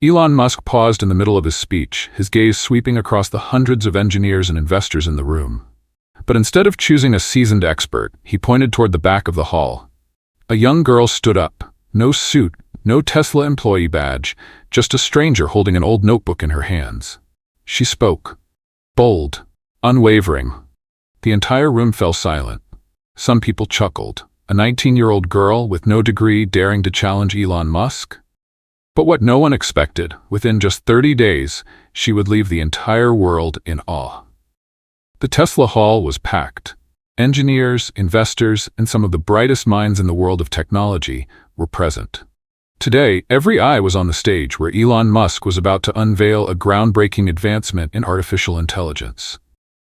Elon Musk paused in the middle of his speech, his gaze sweeping across the hundreds of engineers and investors in the room. But instead of choosing a seasoned expert, he pointed toward the back of the hall. A young girl stood up. No suit, no Tesla employee badge, just a stranger holding an old notebook in her hands. She spoke. Bold, unwavering. The entire room fell silent. Some people chuckled. A 19-year-old girl with no degree daring to challenge Elon Musk? But what no one expected, within just 30 days, she would leave the entire world in awe. The Tesla hall was packed. Engineers, investors, and some of the brightest minds in the world of technology were present. Today, every eye was on the stage where Elon Musk was about to unveil a groundbreaking advancement in artificial intelligence.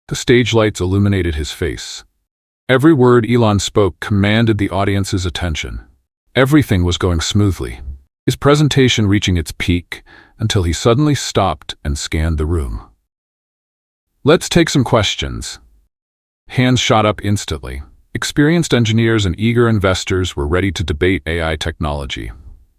The stage lights illuminated his face. Every word Elon spoke commanded the audience's attention. Everything was going smoothly, his presentation reaching its peak until he suddenly stopped and scanned the room. Let's take some questions. Hands shot up instantly. Experienced engineers and eager investors were ready to debate AI technology.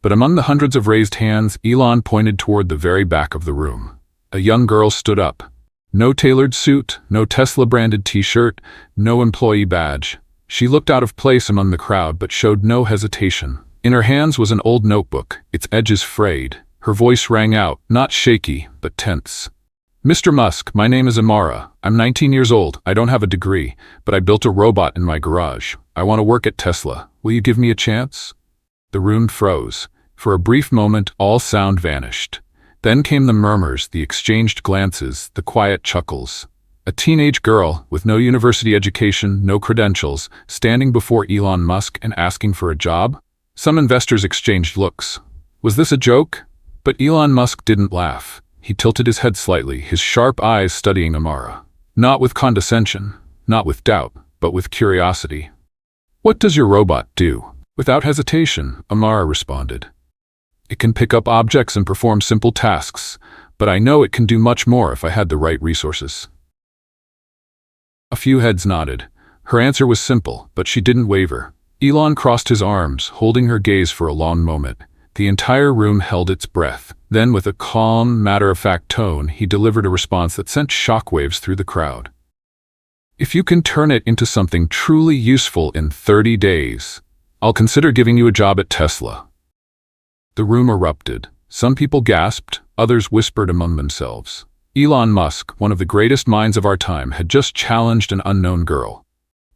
But among the hundreds of raised hands, Elon pointed toward the very back of the room. A young girl stood up. No tailored suit, no Tesla-branded t-shirt, no employee badge. She looked out of place among the crowd but showed no hesitation. In her hands was an old notebook, its edges frayed. Her voice rang out, not shaky, but tense. Mr. Musk, my name is Amara. I'm 19 years old. I don't have a degree, but I built a robot in my garage. I want to work at Tesla. Will you give me a chance? The room froze. For a brief moment, all sound vanished. Then came the murmurs, the exchanged glances, the quiet chuckles. A teenage girl, with no university education, no credentials, standing before Elon Musk and asking for a job? Some investors exchanged looks. Was this a joke? But Elon Musk didn't laugh. He tilted his head slightly, his sharp eyes studying Amara. Not with condescension, not with doubt, but with curiosity. What does your robot do? Without hesitation, Amara responded. It can pick up objects and perform simple tasks, but I know it can do much more if I had the right resources. A few heads nodded. Her answer was simple, but she didn't waver. Elon crossed his arms, holding her gaze for a long moment. The entire room held its breath. Then, with a calm, matter-of-fact tone, he delivered a response that sent shockwaves through the crowd. If you can turn it into something truly useful in 30 days, I'll consider giving you a job at Tesla. The room erupted. Some people gasped, others whispered among themselves. Elon Musk, one of the greatest minds of our time, had just challenged an unknown girl.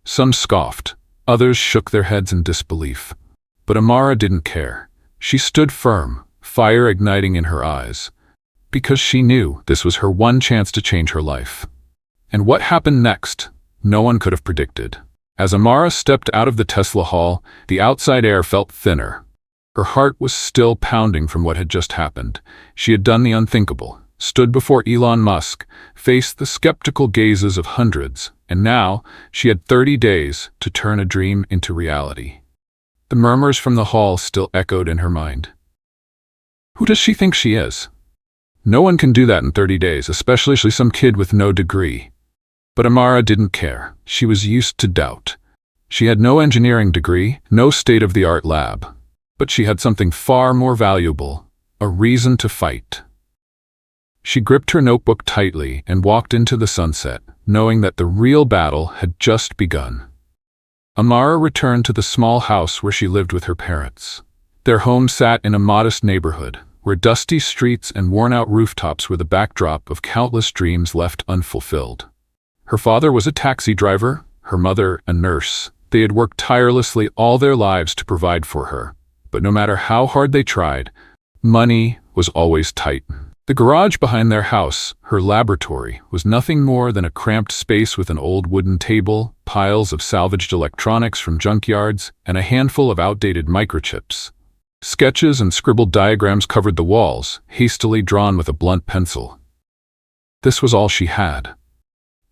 Some scoffed, others shook their heads in disbelief. But Amara didn't care. She stood firm, fire igniting in her eyes, because she knew this was her one chance to change her life. And what happened next, no one could have predicted. As Amara stepped out of the Tesla hall, the outside air felt thinner. Her heart was still pounding from what had just happened. She had done the unthinkable, stood before Elon Musk, faced the skeptical gazes of hundreds, and now she had 30 days to turn a dream into reality. The murmurs from the hall still echoed in her mind. Who does she think she is? No one can do that in 30 days, especially some kid with no degree. But Amara didn't care. She was used to doubt. She had no engineering degree, no state-of-the-art lab. But she had something far more valuable, a reason to fight. She gripped her notebook tightly and walked into the sunset, knowing that the real battle had just begun. Amara returned to the small house where she lived with her parents. Their home sat in a modest neighborhood, where dusty streets and worn-out rooftops were the backdrop of countless dreams left unfulfilled. Her father was a taxi driver, her mother a nurse. They had worked tirelessly all their lives to provide for her. But no matter how hard they tried, money was always tight. The garage behind their house, her laboratory, was nothing more than a cramped space with an old wooden table, piles of salvaged electronics from junkyards, and a handful of outdated microchips. Sketches and scribbled diagrams covered the walls, hastily drawn with a blunt pencil. This was all she had.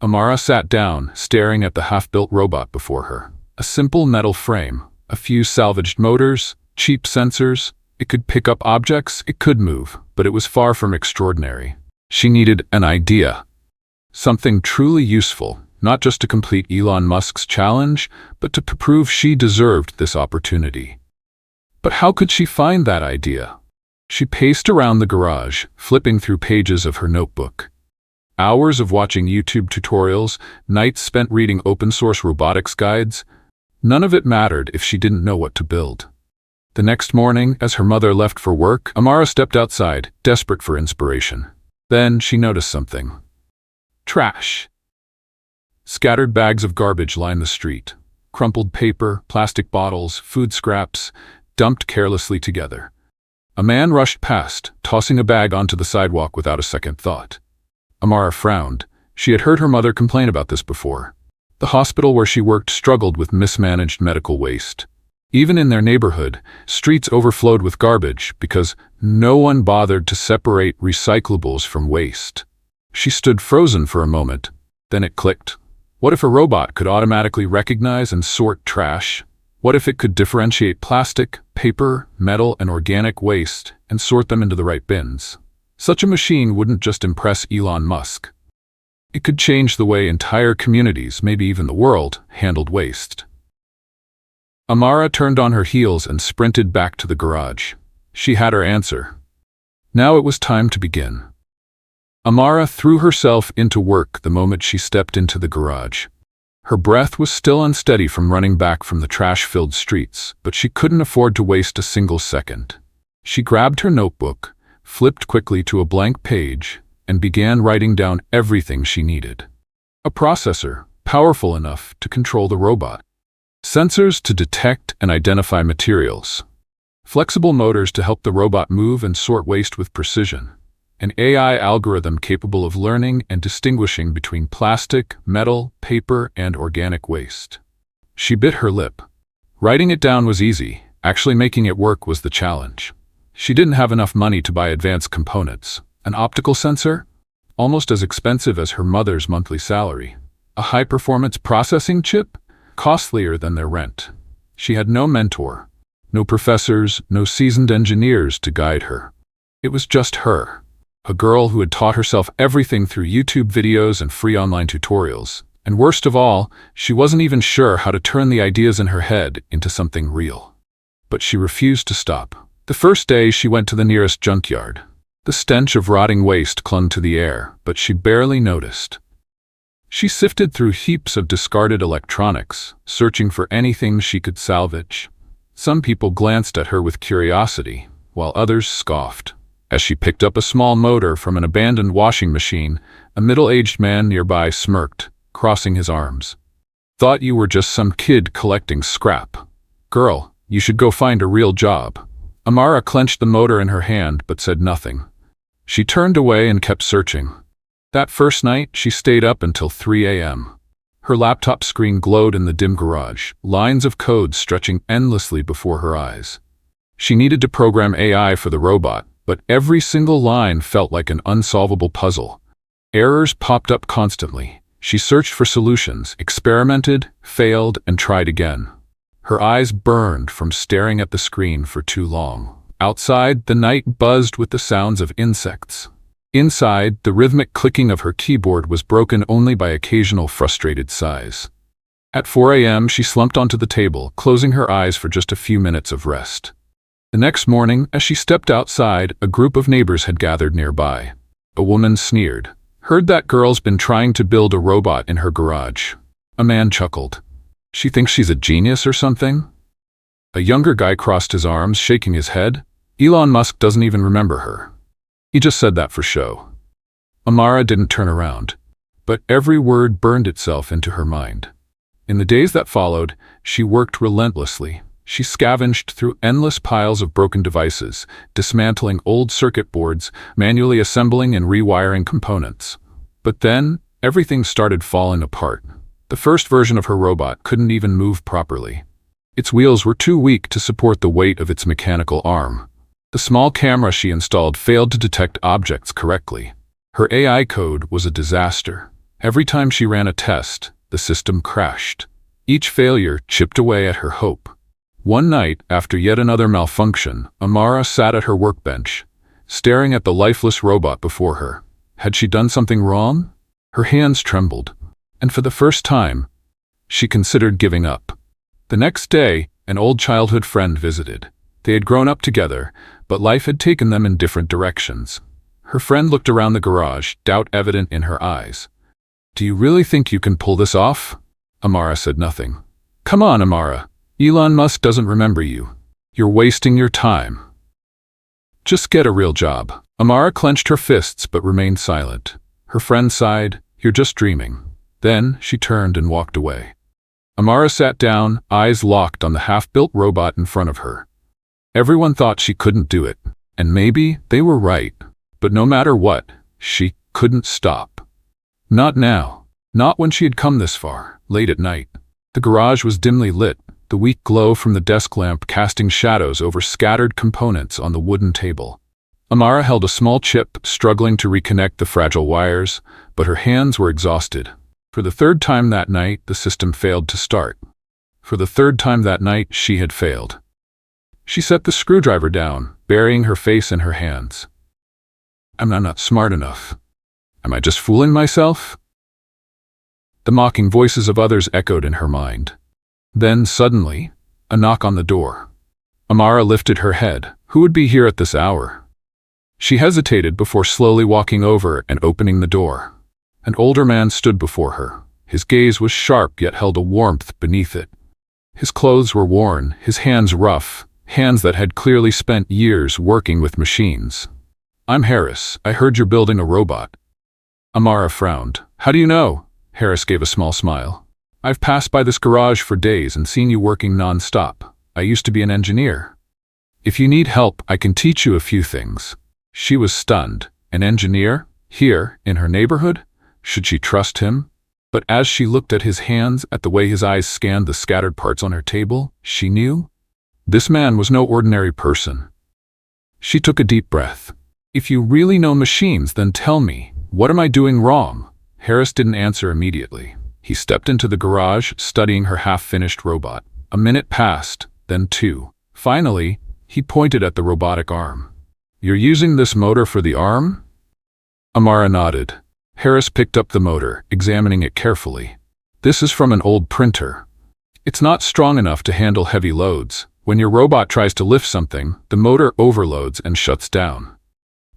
Amara sat down, staring at the half-built robot before her. A simple metal frame, a few salvaged motors, cheap sensors. It could pick up objects, it could move, but it was far from extraordinary. She needed an idea. Something truly useful, not just to complete Elon Musk's challenge, but to prove she deserved this opportunity. But how could she find that idea? She paced around the garage, flipping through pages of her notebook. Hours of watching YouTube tutorials, nights spent reading open-source robotics guides. None of it mattered if she didn't know what to build. The next morning, as her mother left for work, Amara stepped outside, desperate for inspiration. Then she noticed something. Trash. Scattered bags of garbage lined the street. Crumpled paper, plastic bottles, food scraps, dumped carelessly together. A man rushed past, tossing a bag onto the sidewalk without a second thought. Amara frowned. She had heard her mother complain about this before. The hospital where she worked struggled with mismanaged medical waste. Even in their neighborhood, streets overflowed with garbage because no one bothered to separate recyclables from waste. She stood frozen for a moment. Then it clicked. What if a robot could automatically recognize and sort trash? What if it could differentiate plastic, paper, metal, and organic waste and sort them into the right bins? Such a machine wouldn't just impress Elon Musk. It could change the way entire communities, maybe even the world, handled waste. Amara turned on her heels and sprinted back to the garage. She had her answer. Now it was time to begin. Amara threw herself into work the moment she stepped into the garage. Her breath was still unsteady from running back from the trash-filled streets, but she couldn't afford to waste a single second. She grabbed her notebook, flipped quickly to a blank page, and began writing down everything she needed. A processor, powerful enough to control the robot. Sensors to detect and identify materials. Flexible motors to help the robot move and sort waste with precision. An AI algorithm capable of learning and distinguishing between plastic, metal, paper, and organic waste. She bit her lip. Writing it down was easy. Actually making it work was the challenge. She didn't have enough money to buy advanced components. An optical sensor? Almost as expensive as her mother's monthly salary. A high-performance processing chip? Costlier than their rent. She had no mentor, no professors, no seasoned engineers to guide her. It was just her, a girl who had taught herself everything through YouTube videos and free online tutorials. And worst of all, she wasn't even sure how to turn the ideas in her head into something real. But she refused to stop. The first day she went to the nearest junkyard. The stench of rotting waste clung to the air, but she barely noticed. She sifted through heaps of discarded electronics, searching for anything she could salvage. Some people glanced at her with curiosity, while others scoffed. As she picked up a small motor from an abandoned washing machine, a middle-aged man nearby smirked, crossing his arms. "Thought you were just some kid collecting scrap. Girl, you should go find a real job." Amara clenched the motor in her hand but said nothing. She turned away and kept searching. That first night, she stayed up until 3 a.m. Her laptop screen glowed in the dim garage, lines of code stretching endlessly before her eyes. She needed to program AI for the robot, but every single line felt like an unsolvable puzzle. Errors popped up constantly. She searched for solutions, experimented, failed, and tried again. Her eyes burned from staring at the screen for too long. Outside, the night buzzed with the sounds of insects. Inside, the rhythmic clicking of her keyboard was broken only by occasional frustrated sighs. At 4 a.m., she slumped onto the table, closing her eyes for just a few minutes of rest. The next morning, as she stepped outside, a group of neighbors had gathered nearby. A woman sneered. "Heard that girl's been trying to build a robot in her garage." A man chuckled. "She thinks she's a genius or something?" A younger guy crossed his arms, shaking his head. "Elon Musk doesn't even remember her. He just said that for show." Amara didn't turn around, but every word burned itself into her mind. In the days that followed, she worked relentlessly. She scavenged through endless piles of broken devices, dismantling old circuit boards, manually assembling and rewiring components. But then, everything started falling apart. The first version of her robot couldn't even move properly. Its wheels were too weak to support the weight of its mechanical arm. The small camera she installed failed to detect objects correctly. Her AI code was a disaster. Every time she ran a test, the system crashed. Each failure chipped away at her hope. One night, after yet another malfunction, Amara sat at her workbench, staring at the lifeless robot before her. Had she done something wrong? Her hands trembled, and for the first time, she considered giving up. The next day, an old childhood friend visited. They had grown up together, but life had taken them in different directions. Her friend looked around the garage, doubt evident in her eyes. "Do you really think you can pull this off?" Amara said nothing. "Come on, Amara. Elon Musk doesn't remember you. You're wasting your time. Just get a real job." Amara clenched her fists but remained silent. Her friend sighed, "You're just dreaming." Then she turned and walked away. Amara sat down, eyes locked on the half-built robot in front of her. Everyone thought she couldn't do it, and maybe they were right. But no matter what, she couldn't stop. Not now. Not when she had come this far, late at night. The garage was dimly lit, the weak glow from the desk lamp casting shadows over scattered components on the wooden table. Amara held a small chip, struggling to reconnect the fragile wires, but her hands were exhausted. For the third time that night, the system failed to start. For the third time that night, she had failed. She set the screwdriver down, burying her face in her hands. "I'm not smart enough. Am I just fooling myself?" The mocking voices of others echoed in her mind. Then, suddenly, a knock on the door. Amara lifted her head. Who would be here at this hour? She hesitated before slowly walking over and opening the door. An older man stood before her. His gaze was sharp yet held a warmth beneath it. His clothes were worn, his hands rough, hands that had clearly spent years working with machines. "I'm Harris. I heard you're building a robot." Amara frowned. "How do you know?" Harris gave a small smile. "I've passed by this garage for days and seen you working non-stop. I used to be an engineer. If you need help, I can teach you a few things." She was stunned. An engineer? Here, in her neighborhood? Should she trust him? But as she looked at his hands, at the way his eyes scanned the scattered parts on her table, she knew this man was no ordinary person. She took a deep breath. "If you really know machines, then tell me, what am I doing wrong?" Harris didn't answer immediately. He stepped into the garage, studying her half-finished robot. A minute passed, then two. Finally, he pointed at the robotic arm. "You're using this motor for the arm?" Amara nodded. Harris picked up the motor, examining it carefully. "This is from an old printer. It's not strong enough to handle heavy loads. When your robot tries to lift something, the motor overloads and shuts down."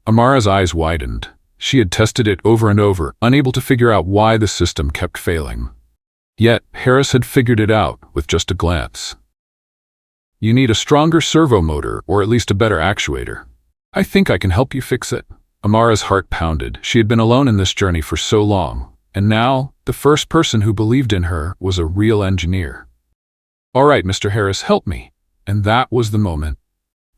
Amara's eyes widened. She had tested it over and over, unable to figure out why the system kept failing. Yet, Harris had figured it out with just a glance. "You need a stronger servo motor, or at least a better actuator. I think I can help you fix it." Amara's heart pounded. She had been alone in this journey for so long, and now, the first person who believed in her was a real engineer. "All right, Mr. Harris, help me." And that was the moment.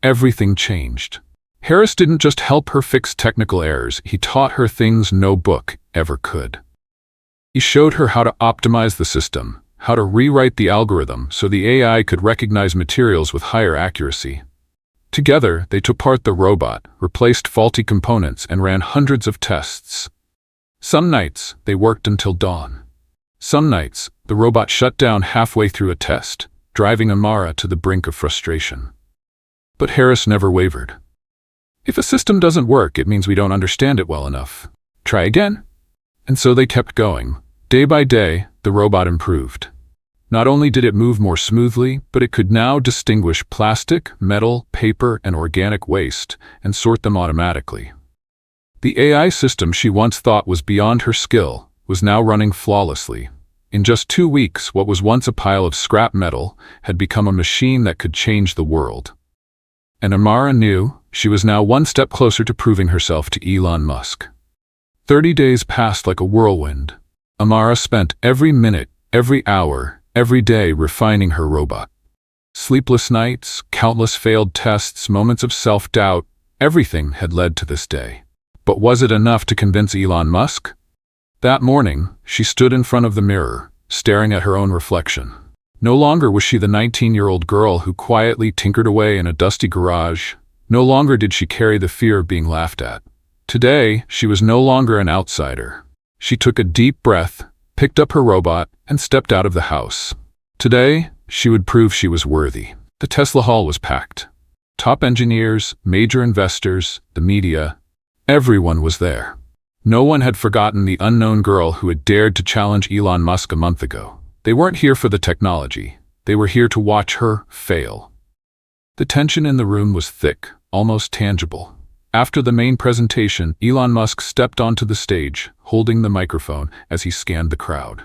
Everything changed. Harris didn't just help her fix technical errors, he taught her things no book ever could. He showed her how to optimize the system, how to rewrite the algorithm so the AI could recognize materials with higher accuracy. Together, they took apart the robot, replaced faulty components, and ran hundreds of tests. Some nights, they worked until dawn. Some nights, the robot shut down halfway through a test, driving Amara to the brink of frustration. But Harris never wavered. "If a system doesn't work, it means we don't understand it well enough. Try again." And so they kept going. Day by day, the robot improved. Not only did it move more smoothly, but it could now distinguish plastic, metal, paper, and organic waste, and sort them automatically. The AI system she once thought was beyond her skill was now running flawlessly. In just 2 weeks, what was once a pile of scrap metal had become a machine that could change the world. And Amara knew she was now one step closer to proving herself to Elon Musk. 30 days passed like a whirlwind. Amara spent every minute, every hour, every day refining her robot. Sleepless nights, countless failed tests, moments of self-doubt, everything had led to this day. But was it enough to convince Elon Musk? That morning, she stood in front of the mirror, staring at her own reflection. No longer was she the 19-year-old girl who quietly tinkered away in a dusty garage. No longer did she carry the fear of being laughed at. Today, she was no longer an outsider. She took a deep breath, picked up her robot, and stepped out of the house. Today, she would prove she was worthy. The Tesla hall was packed. Top engineers, major investors, the media, everyone was there. No one had forgotten the unknown girl who had dared to challenge Elon Musk a month ago. They weren't here for the technology. They were here to watch her fail. The tension in the room was thick. almost tangible. After the main presentation, Elon Musk stepped onto the stage, holding the microphone as he scanned the crowd.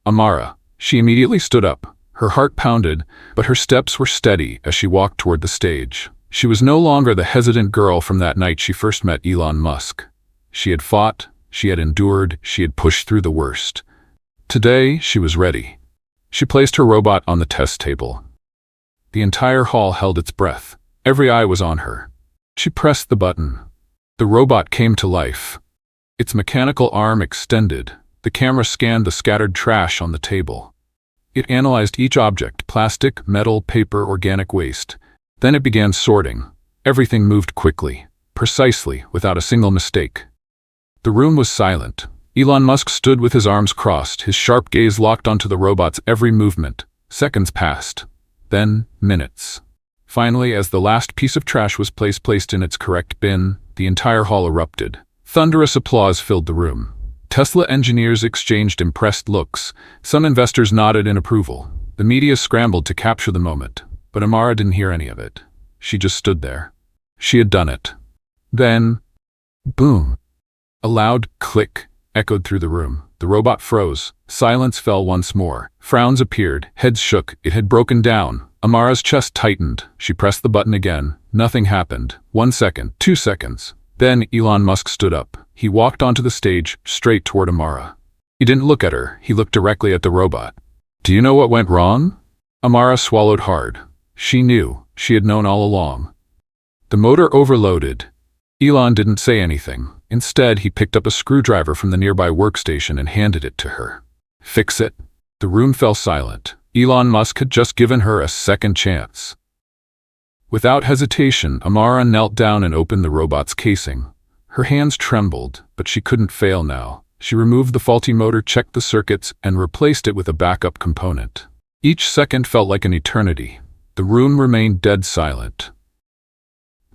Amara. She immediately stood up. Her heart pounded, but her steps were steady as she walked toward the stage. She was no longer the hesitant girl from that night she first met Elon Musk. She had fought, she had endured, she had pushed through the worst. Today, she was ready. She placed her robot on the test table. The entire hall held its breath. Every eye was on her. She pressed the button. The robot came to life. Its mechanical arm extended. The camera scanned the scattered trash on the table. It analyzed each object: plastic, metal, paper, organic waste. Then it began sorting. Everything moved quickly, precisely, without a single mistake. The room was silent. Elon Musk stood with his arms crossed, his sharp gaze locked onto the robot's every movement. Seconds passed. Then, minutes. Finally, as the last piece of trash was placed in its correct bin, the entire hall erupted. Thunderous applause filled the room. Tesla engineers exchanged impressed looks. Some investors nodded in approval. The media scrambled to capture the moment. But Amara didn't hear any of it. She just stood there. She had done it. Then, boom. A loud click echoed through the room. The robot froze. Silence fell once more. Frowns appeared. Heads shook. It had broken down. Amara's chest tightened. She pressed the button again. Nothing happened. 1 second. 2 seconds. Then Elon Musk stood up. He walked onto the stage, straight toward Amara. He didn't look at her. He looked directly at the robot. "Do you know what went wrong?" Amara swallowed hard. She knew. She had known all along. The motor overloaded. Elon didn't say anything. Instead, he picked up a screwdriver from the nearby workstation and handed it to her. "Fix it." The room fell silent. Elon Musk had just given her a second chance. Without hesitation, Amara knelt down and opened the robot's casing. Her hands trembled, but she couldn't fail now. She removed the faulty motor, checked the circuits, and replaced it with a backup component. Each second felt like an eternity. The room remained dead silent.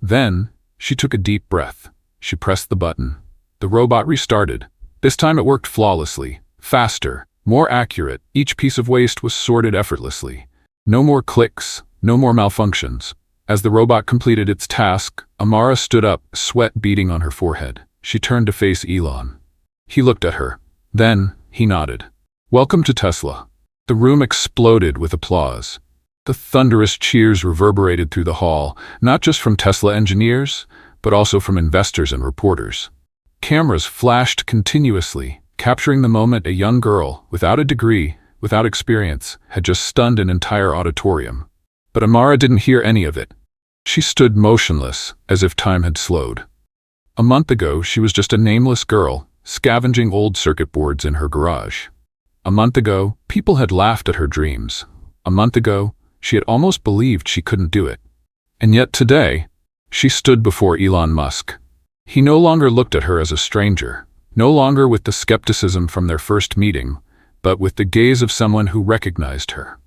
Then, she took a deep breath. She pressed the button. The robot restarted. This time it worked flawlessly, faster, more accurate. Each piece of waste was sorted effortlessly. No more clicks, no more malfunctions. As the robot completed its task, Amara stood up, sweat beading on her forehead. She turned to face Elon. He looked at her. Then, he nodded. "Welcome to Tesla." The room exploded with applause. The thunderous cheers reverberated through the hall, not just from Tesla engineers, but also from investors and reporters. Cameras flashed continuously, capturing the moment a young girl, without a degree, without experience, had just stunned an entire auditorium. But Amara didn't hear any of it. She stood motionless, as if time had slowed. A month ago, she was just a nameless girl, scavenging old circuit boards in her garage. A month ago, people had laughed at her dreams. A month ago, she had almost believed she couldn't do it. And yet today, she stood before Elon Musk. He no longer looked at her as a stranger, no longer with the skepticism from their first meeting, but with the gaze of someone who recognized her.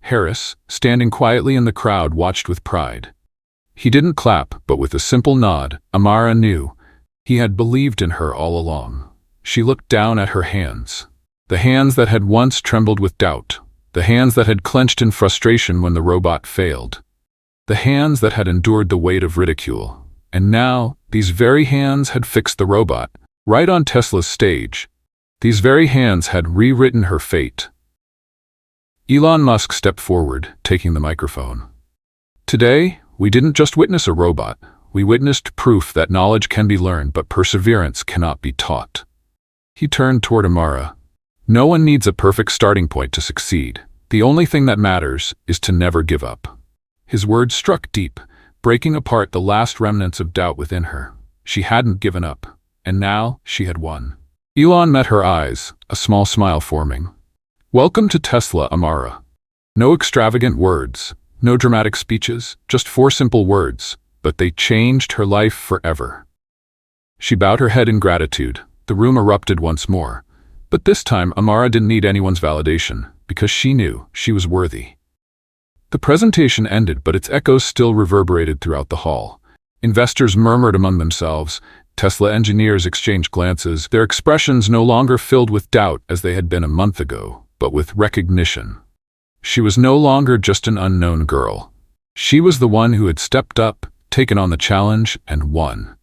Harris, standing quietly in the crowd, watched with pride. He didn't clap, but with a simple nod, Amara knew. He had believed in her all along. She looked down at her hands. The hands that had once trembled with doubt. The hands that had clenched in frustration when the robot failed. The hands that had endured the weight of ridicule. And now, these very hands had fixed the robot, right on Tesla's stage. These very hands had rewritten her fate. Elon Musk stepped forward, taking the microphone. Today, we didn't just witness a robot. We witnessed proof that knowledge can be learned, but perseverance cannot be taught. He turned toward Amara. No one needs a perfect starting point to succeed. The only thing that matters is to never give up. His words struck deep, breaking apart the last remnants of doubt within her. She hadn't given up, and now she had won. Elon met her eyes, a small smile forming. "Welcome to Tesla, Amara." No extravagant words, no dramatic speeches, just 4 simple words, but they changed her life forever. She bowed her head in gratitude. The room erupted once more. But this time, Amara didn't need anyone's validation, because she knew she was worthy. The presentation ended, but its echoes still reverberated throughout the hall. Investors murmured among themselves. Tesla engineers exchanged glances, their expressions no longer filled with doubt as they had been a month ago, but with recognition. She was no longer just an unknown girl. She was the one who had stepped up, taken on the challenge, and won.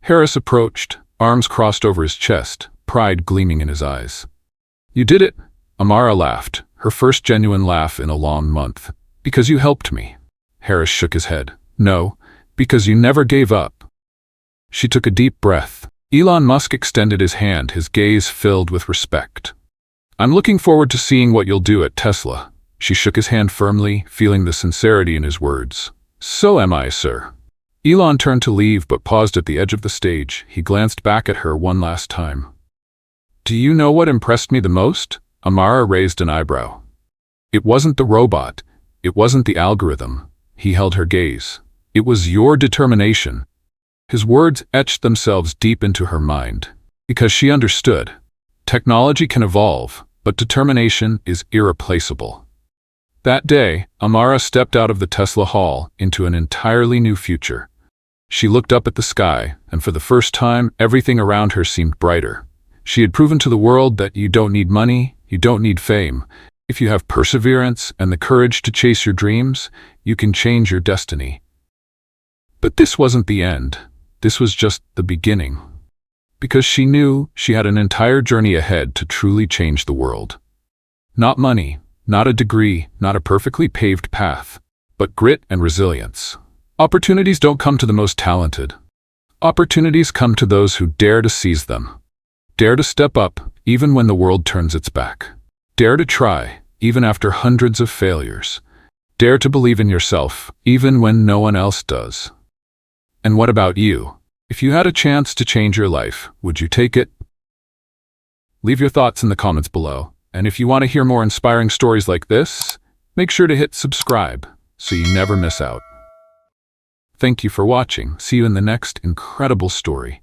Harris approached, arms crossed over his chest, pride gleaming in his eyes. "You did it," Amara laughed, her first genuine laugh in a long month. "Because you helped me." Harris shook his head. "No, because you never gave up." She took a deep breath. Elon Musk extended his hand, his gaze filled with respect. "I'm looking forward to seeing what you'll do at Tesla." She shook his hand firmly, feeling the sincerity in his words. "So am I, sir." Elon turned to leave but paused at the edge of the stage. He glanced back at her one last time. "Do you know what impressed me the most?" Amara raised an eyebrow. "It wasn't the robot. It wasn't the algorithm." He held her gaze. "It was your determination." His words etched themselves deep into her mind. Because she understood. Technology can evolve, but determination is irreplaceable. That day, Amara stepped out of the Tesla hall into an entirely new future. She looked up at the sky, and for the first time, everything around her seemed brighter. She had proven to the world that you don't need money, you don't need fame. If you have perseverance and the courage to chase your dreams, you can change your destiny. But this wasn't the end. This was just the beginning. Because she knew she had an entire journey ahead to truly change the world. Not money, not a degree, not a perfectly paved path, but grit and resilience. Opportunities don't come to the most talented. Opportunities come to those who dare to seize them. Dare to step up, even when the world turns its back. Dare to try, even after hundreds of failures. Dare to believe in yourself, even when no one else does. And what about you? If you had a chance to change your life, would you take it? Leave your thoughts in the comments below. And if you want to hear more inspiring stories like this, make sure to hit subscribe so you never miss out. Thank you for watching. See you in the next incredible story.